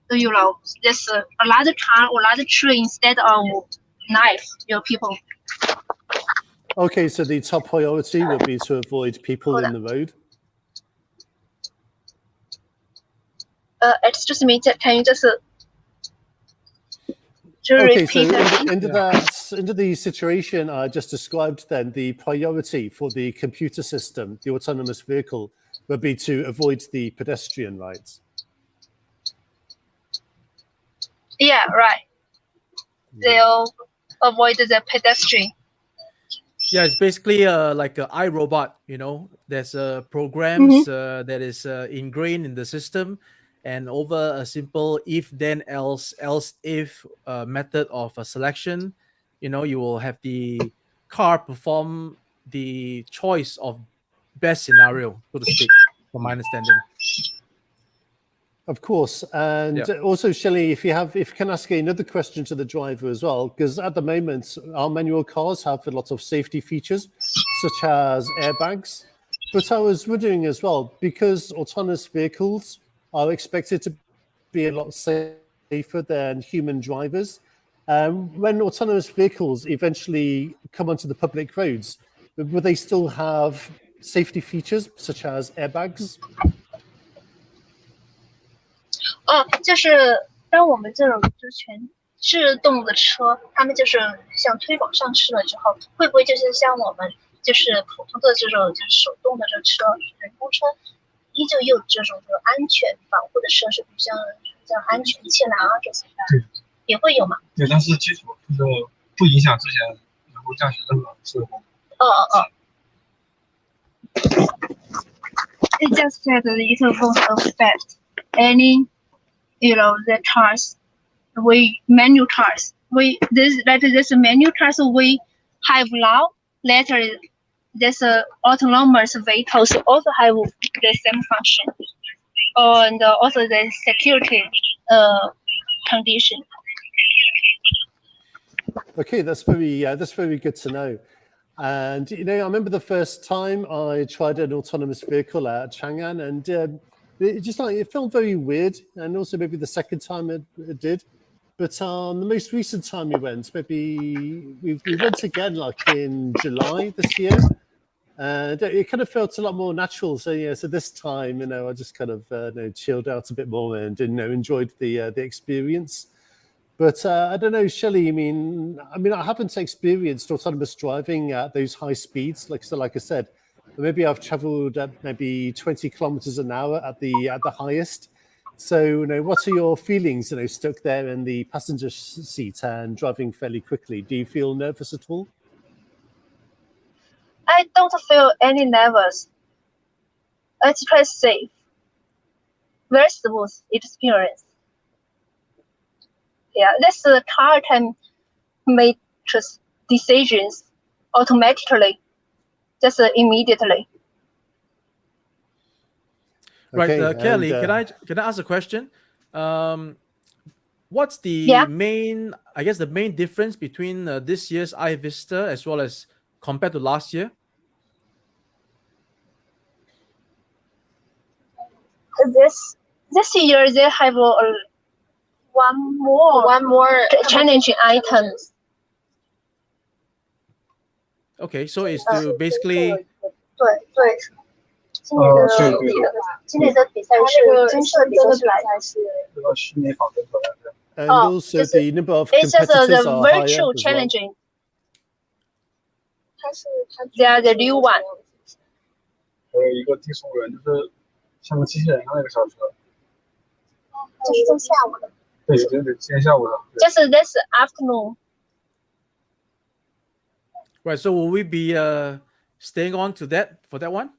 this another car or another tree instead of knife your people. Okay, so the top priority would be to avoid people in the road. Excuse me, can you just okay, so repeat into the situation I just described, then the priority for the computer system, the autonomous vehicle, would be to avoid the pedestrian, right? Yeah, right. They'll avoid the pedestrian. Yeah, it's basically like an iRobot. You know, there's programs that is ingrained in the system, and over a simple if then else if method of selection, you know, you will have the car perform the choice of best scenario, so to speak, from my understanding. Of course, and also, Shelley, if you can ask another question to the driver as well, because at the moment our manual cars have a lot of safety features, such as airbags. But I was wondering as well, because autonomous vehicles are expected to be a lot safer than human drivers, when autonomous vehicles eventually come onto the public roads, will they still have safety features such as airbags? 就是当我们这种就全自动的车，他们就是像推广上市了之后，会不会就是像我们就是普通的这种就是手动的这车人工车，依旧有这种就是安全保护的设施，比如像安全气囊啊这些的，也会有吗？对，但是基础就是不影响之前人工驾驶任何设备。It just said that it won't affect any, you know, the cars, manual cars. This manual cars we have now. Later, this autonomous vehicles also have the same function, and also the security condition. Okay, that's very good to know. And you know, I remember the first time I tried an autonomous vehicle at Chang'an, and it felt very weird. And also maybe the second time it did. But the most recent time we went, maybe we went again like in July this year, and it kind of felt a lot more natural. So yeah, so this time, you know, I just kind of chilled out a bit more and enjoyed the experience. But I don't know, Shelley. I mean, I haven't experienced autonomous driving at those high speeds. Like I said, maybe I've travelled at maybe 20 kilometers an hour at the highest. So, you know, what are your feelings? You know, stuck there in the passenger seat and driving fairly quickly. Do you feel nervous at all? I don't feel any nervous. It's quite safe. Very smooth experience. Yeah, this car can make decisions automatically, just immediately. Right, Okay, Kelly, and, can I ask a question? What's the main difference between this year's i-Vista as well as compared to last year? This year they have one more challenging items. Okay, so it's to basically. 对。今年的比赛是真实的比赛是来自这个虚拟仿真出来的。And also the number of it's just competitors the are higher virtual as well. challenging. They are the new one. 还有一个低速人，就是像个机器人一样那个小车。这是在下午的。对，今天下午的。Just this afternoon. Right, so will we be staying on to that for that one?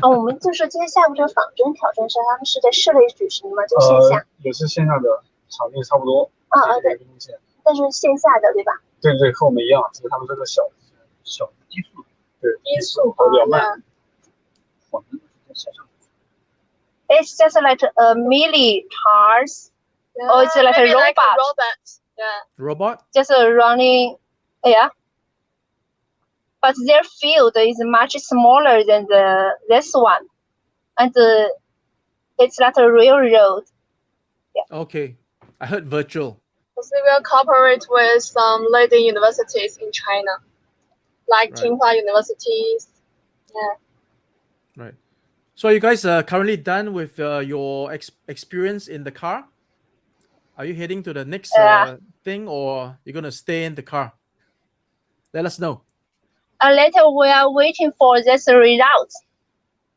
我们就是今天下午这个仿真挑战赛，他们是在室内举行吗？就线下？也是线下的，场地差不多。对。但是线下的对吧？对，和我们一样，只是他们这个小低速，对，低速跑比较慢。It's just like a mini cars, or it's like a robot. Yeah. Robot? Just running, yeah. But their field is much smaller than this one, and it's not a real road. Yeah. Okay, I heard virtual. Because we will cooperate with some leading universities in China, like Tsinghua universities. Yeah. Right. So are you guys currently done with your experience in the car? Are you heading to the next thing, or you're gonna stay in the car? Let us know. Later, we are waiting for this results.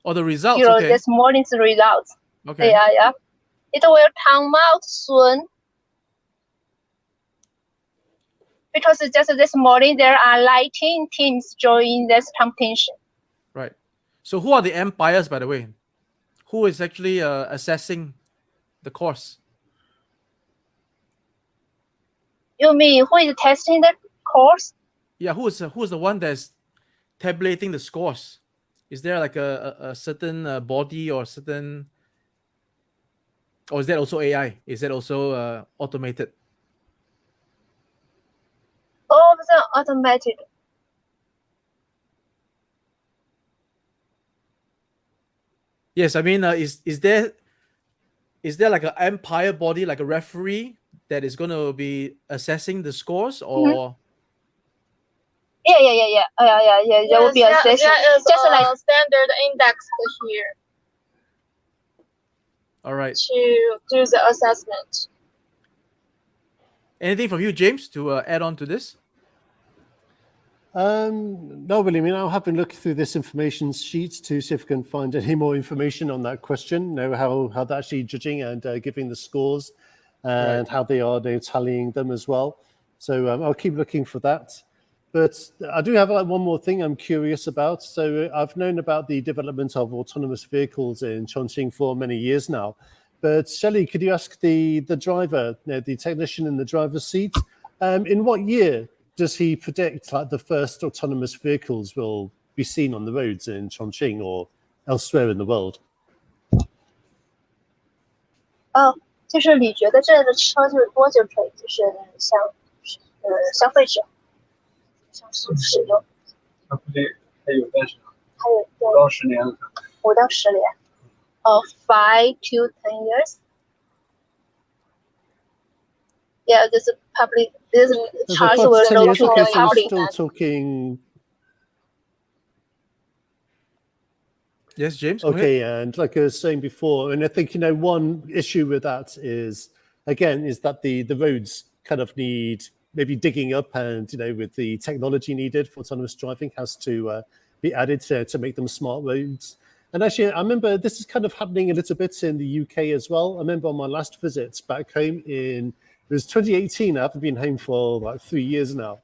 Oh, the results. You know, Okay. this morning's results. Okay. Yeah. It will come out soon. Because just this morning, there are 19 teams joining this competition. Right. So who are the umpires, by the way? Who is actually assessing the course? You mean who is testing the course? Yeah, who's the one that's tabulating the scores? Is there like a certain body or certain, or is that also AI? Is that also automated? All of them automated. Yes, I mean, is there like an umpire body, like a referee that is going to be assessing the scores, or? Yeah. There will be a session. There is just a like standard index here. All right. To do the assessment. Anything from you, James, to add on to this? No, really. I mean, I'll have been looking through this information sheet to see if we can find any more information on that question. Know how they're actually judging and giving the scores, and how they are tallying them as well. So I'll keep looking for that. But I do have one more thing I'm curious about. So I've known about the development of autonomous vehicles in Chongqing for many years now. But Shelley, could you ask the driver, the technician in the driver's seat, in what year does he predict like the first autonomous vehicles will be seen on the roads in Chongqing or elsewhere in the world? 就是你觉得这样的车就是多久可以就是像消费者使用？还有段时间，还有5到10年。5到10年。5 to 10 years. Yeah, this cars will go to okay, so we're public. still talking. Yes, James. Okay, and like I was saying before, and I think one issue with that is that the roads kind of need maybe digging up, and with the technology needed for autonomous driving has to be added to make them smart roads. And actually, I remember this is kind of happening a little bit in the UK as well. I remember on my last visit back home it was 2018. I haven't been home for like 3 years now.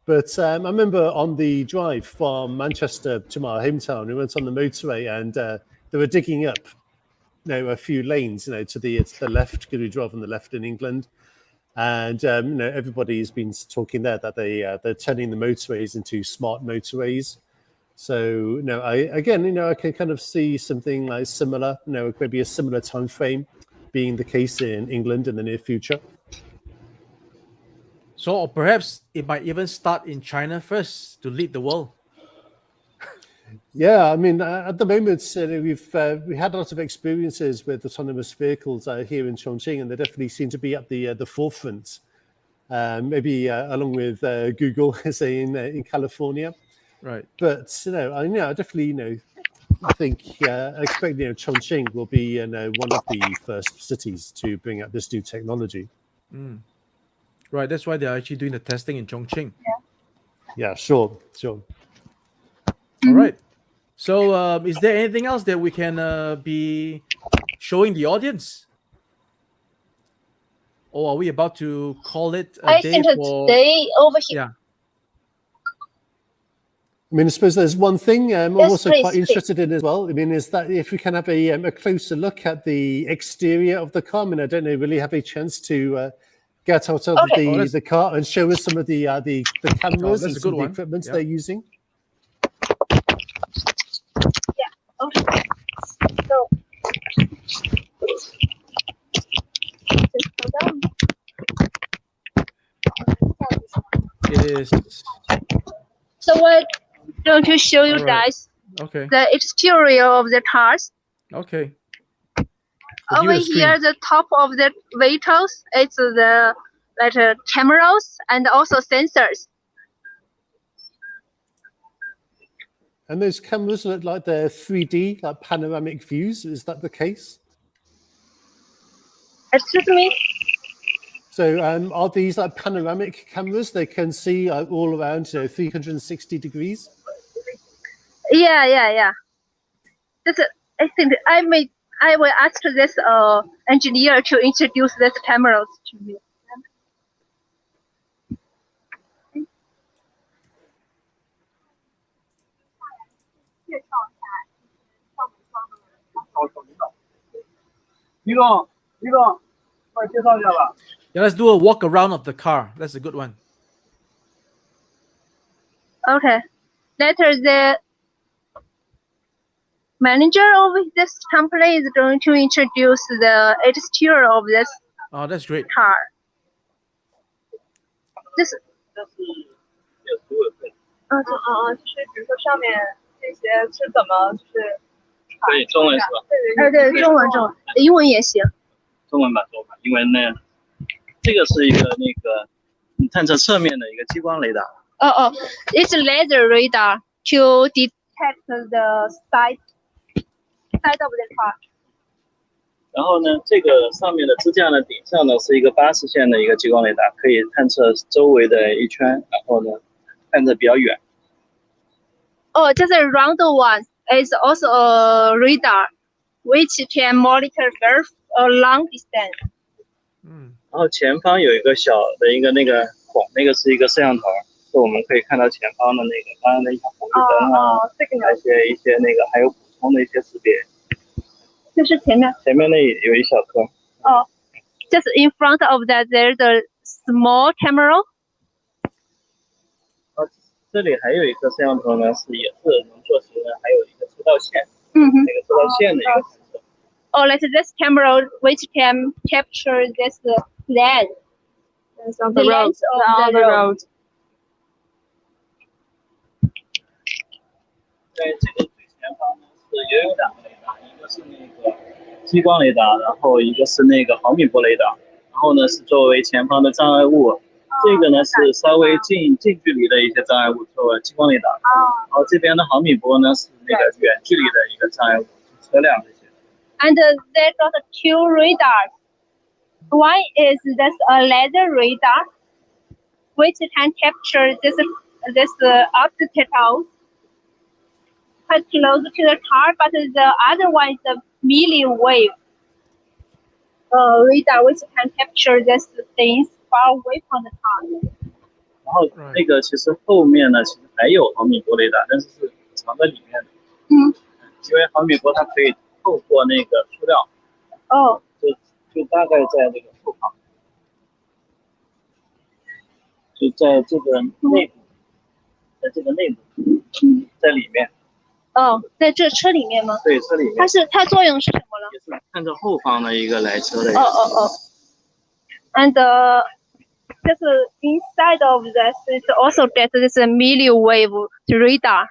But I remember on the drive from Manchester to my hometown, we went on the motorway and they were digging up, a few lanes, to the left, because we drive on the left in England. And, everybody's been talking there that they're turning the motorways into smart motorways. So, I can kind of see something like similar, maybe a similar time frame being the case in England in the near future. So, or perhaps it might even start in China first to lead the world. Yeah, I mean, at the moment, we had a lot of experiences with autonomous vehicles here in Chongqing, and they definitely seem to be at the forefront. Maybe along with Google, say in California. Right. But I definitely I think I expect Chongqing will be one of the first cities to bring out this new technology. Mm. Right, that's why they're actually doing the testing in Chongqing. Yeah, sure. All right. So, is there anything else that we can be showing the audience? Or are we about to call it a day for... today over here. Yeah. I mean, I suppose there's one thing I'm also quite interested in as well. I mean, is that if we can have a closer look at the exterior of the car. I mean, I don't really have a chance to get out of the car and show us some of the cameras and some of the equipment they're using. Yeah. Okay. So. It is. So what? Going to show you guys the exterior of the cars. Okay. Over here, the top of the vehicles, it's the like cameras and also sensors. And those cameras look like they're 3D, like panoramic views. Is that the case? Excuse me? So are these like panoramic cameras? They can see all around, 360 degrees? Yeah. I think I will ask this engineer to introduce this cameras to you. Yeah, let's do a walk around of the car. That's a good one. Okay. Later, the manager of this company is going to introduce the exterior of this Oh, that's great. car. This. 就是比如说上面这些是怎么就是可以中文是吧？对，中文，英文也行。中文吧，因为呢，这个是一个那个探测侧面的一个激光雷达。It's laser radar to detect the side of the car. 然后呢，这个上面的支架的顶上呢是一个80线的一个激光雷达，可以探测周围的一圈，然后呢，探测比较远。Just a round one is also a radar, which can monitor very long distance. 然后前方有一个小的一个那个孔，那个是一个摄像头，是我们可以看到前方的那个刚刚的一条红绿灯啊，一些那个还有补充的一些识别。就是前面那有一小颗。Just in front of that, there's a small camera. 这里还有一个摄像头呢，也是能做成的，还有一个车道线，那个车道线的一个探测。Like this camera, which can capture this land, the length of the road. 在这个最前方呢，也有2个雷达，一个是那个激光雷达，然后一个是那个毫米波雷达，然后呢是作为前方的障碍物。这个呢是稍微近距离的一些障碍物，作为激光雷达。然后这边的毫米波呢是那个远距离的一个障碍物，车辆这些。And they got 2 radars. One is this laser radar, which can capture this obstacle quite close to the car, but the other one is a milliwave radar, which can capture these things far away from the car. 然后那个其实后面呢，其实还有毫米波雷达，但是是藏在里面的。因为毫米波它可以透过那个塑料。就大概在这个后方，就在这个内部，在里面。在这车里面吗？对，车里面。它作用是什么呢？也是看着后方的一个来车的。And just inside of this, it also gets this milliwave radar.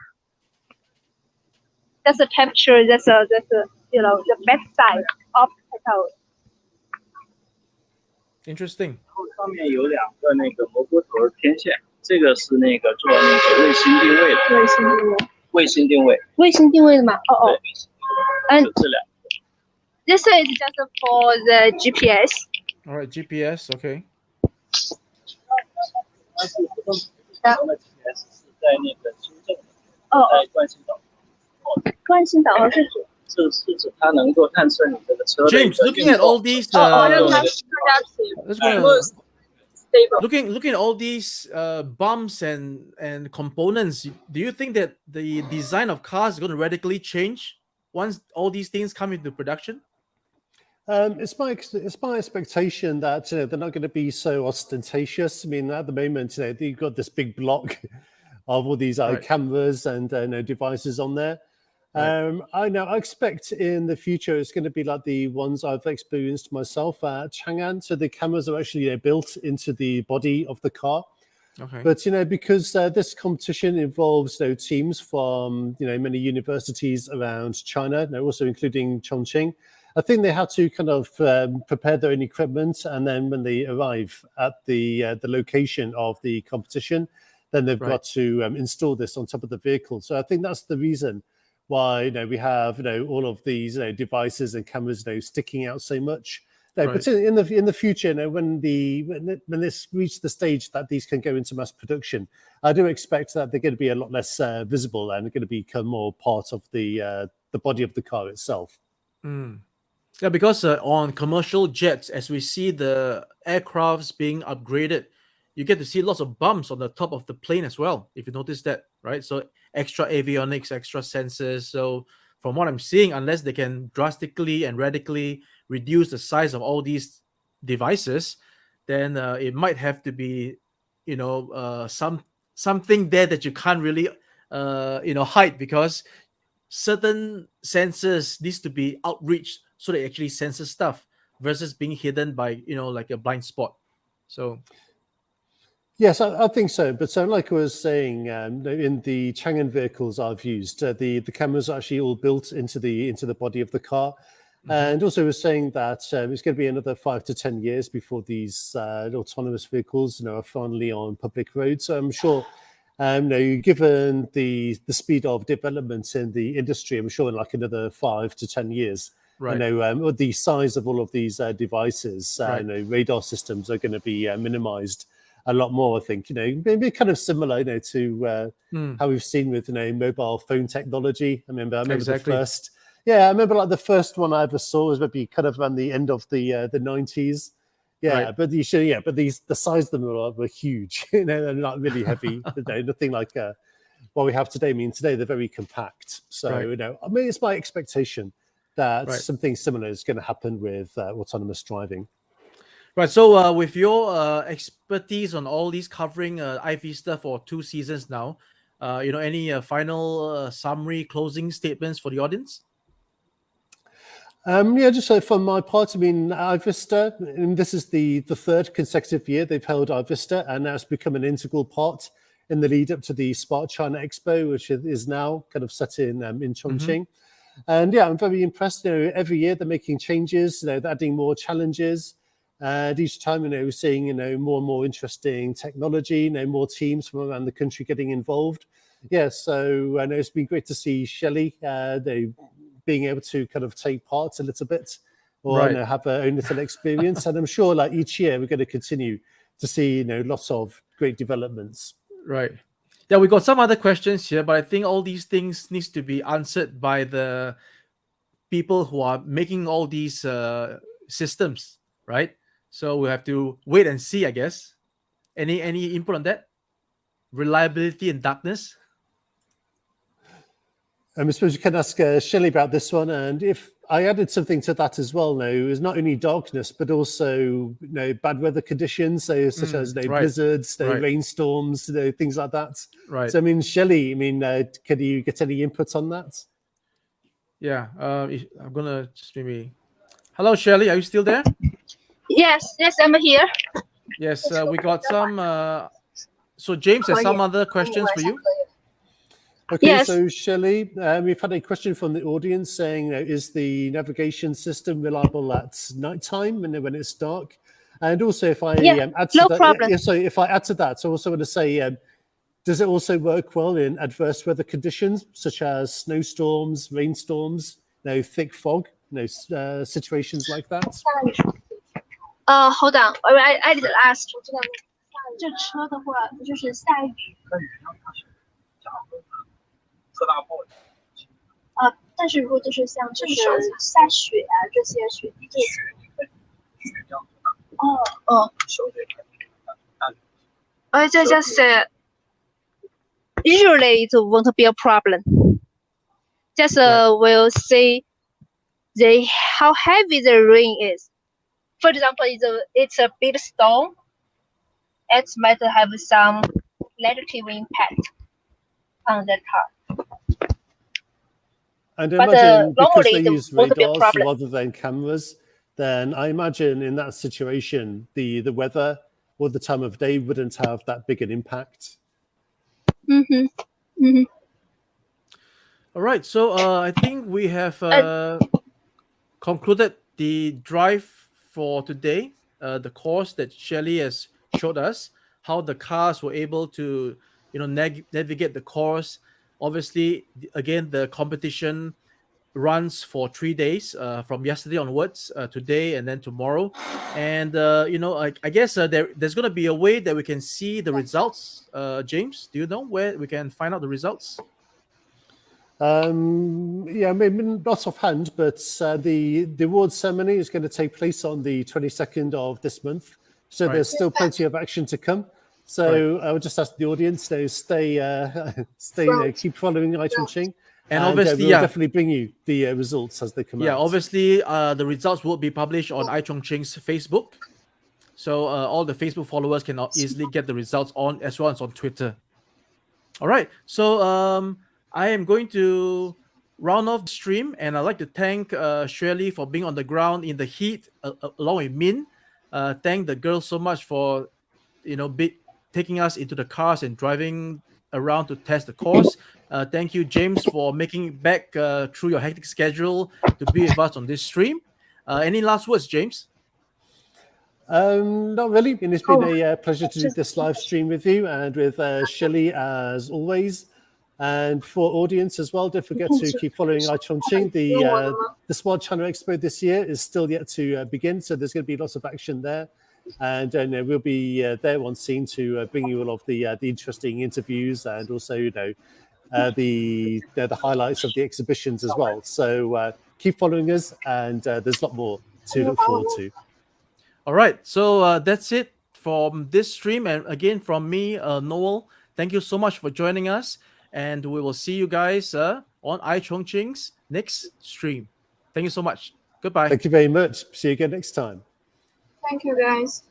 Just capture this the backside of the tower. Interesting. 然后上面有2个那个蘑菇头天线，这个是那个做那个卫星定位的。卫星定位的吗？And 就这2个。This is just for the GPS. All right, GPS, okay. 但是不动的 GPS 是在那个修正的，在惯性导。惯性导航是指它能够探测你这个车的。James, looking at all these, looking at all these bumps and components, do you think that the design of cars is going to radically change once all these things come into production? It's my expectation that they're not going to be so ostentatious. I mean, at the moment, you've got this big block of all these cameras and devices on there. I expect in the future it's going to be like the ones I've experienced myself at Chang'an. So the cameras are actually built into the body of the car. Okay. But because this competition involves teams from many universities around China, also including Chongqing. I think they had to kind of prepare their own equipment, and then when they arrive at the location of the competition, then they've got to install this on top of the vehicle. So I think that's the reason why we have all of these devices and cameras sticking out so much. But in the future, when this reaches the stage that these can go into mass production, I do expect that they're going to be a lot less visible and going to become more part of the body of the car itself. Yeah, because on commercial jets, as we see the aircrafts being upgraded, you get to see lots of bumps on the top of the plane as well, if you notice that, right? So extra avionics, extra sensors. So from what I'm seeing, unless they can drastically and radically reduce the size of all these devices, then it might have to be, something there that you can't really, hide, because certain sensors needs to be outreached so they actually senses stuff versus being hidden by like a blind spot. So yes, I think so. But like I was saying, in the Chang'an vehicles I've used, the cameras are actually all built into the body of the car. And also was saying that it's going to be another 5 to 10 years before these autonomous vehicles are finally on public roads. So I'm sure, given the speed of development in the industry, I'm sure in like another 5 to 10 years, the size of all of these devices, radar systems are going to be minimized a lot more. I think maybe kind of similar to how we've seen with mobile phone technology. I remember Exactly. the first. Yeah, I remember like the first one I ever saw was maybe kind of around the end of the 90s. Yeah, but the size of them were huge. They're not really heavy. Nothing like what we have today. I mean, today they're very compact. So I mean, it's my expectation that something similar is going to happen with autonomous driving. Right. So with your expertise on all these, covering i-Vista for 2 seasons now, any final summary, closing statements for the audience? Just so from my part, I mean, i-Vista, and this is the third consecutive year they've held i-Vista, and now it's become an integral part in the lead up to the Smart China Expo, which is now kind of set in Chongqing. And I'm very impressed. Every year they're making changes, they're adding more challenges. And each time, we're seeing, more and more interesting technology, more teams from around the country getting involved. Yeah, so it's been great to see Shelley, being able to kind of take part a little bit, or have her own little experience. And I'm sure like each year we're going to continue to see, lots of great developments. Right. Yeah, we got some other questions here, but I think all these things needs to be answered by the people who are making all these systems, right? So we have to wait and see, I guess. Any input on that? Reliability in darkness? I suppose you can ask Shelley about this one. And if I added something to that as well, it was not only darkness, but also bad weather conditions, such as blizzards, rainstorms, things like that. Right. So I mean, Shelley, can you get any input on that? Yeah. I'm gonna just maybe. Hello, Shelley. Are you still there? Yes, I'm here. Yes. We got some. So James has some other questions for you. Okay, Yes. So Shelley, we've had a question from the audience saying, is the navigation system reliable at nighttime when it's dark? And also, if I add to that, problem. So if I add to that, I also want to say, does it also work well in adverse weather conditions such as snowstorms, rainstorms, thick fog, situations like that? Hold on, I did ask. 这车的话，就是下雨。但是如果就是像就是下雪啊这些雪地这些。I just said usually it won't be a problem. Just we'll see how heavy the rain is. For example, it's a big storm. It might have some negative impact on the car. And I imagine because they use radars rather than cameras, then I imagine in that situation, the weather or the time of day wouldn't have that big an impact. All right. So I think we have concluded the drive for today, the course that Shelley has showed us, how the cars were able to, navigate the course. Obviously, again, the competition runs for 3 days, from yesterday onwards, today and then tomorrow. And I guess there's going to be a way that we can see the results. James, do you know where we can find out the results? Yeah, maybe not offhand, but the awards ceremony is going to take place on the 22nd of this month. So there's still plenty of action to come. So I would just ask the audience to keep following iChongqing. And obviously, we'll definitely bring you the results as they come out. Yeah, obviously, the results will be published on iChongqing's Facebook. So all the Facebook followers can easily get the results on, as well as on Twitter. All right. So I am going to round off the stream, and I'd like to thank Shirley for being on the ground in the heat, along with Min. Thank the girls so much for, taking us into the cars and driving around to test the course. Thank you, James, for making it back through your hectic schedule to be with us on this stream. Any last words, James? Not really. I mean, it's been a pleasure to do this live stream with you and with Shelley as always. And for audience as well, don't forget to keep following iChongqing. The Smart China Expo this year is still yet to begin, so there's going to be lots of action there. And we'll be there on scene to bring you all of the interesting interviews and also, the highlights of the exhibitions as well. So keep following us, and there's a lot more to look forward to. All right, so that's it from this stream, and again from me, Noel. Thank you so much for joining us, and we will see you guys on iChongqing's next stream. Thank you so much. Goodbye. Thank you very much. See you again next time. Thank you, guys.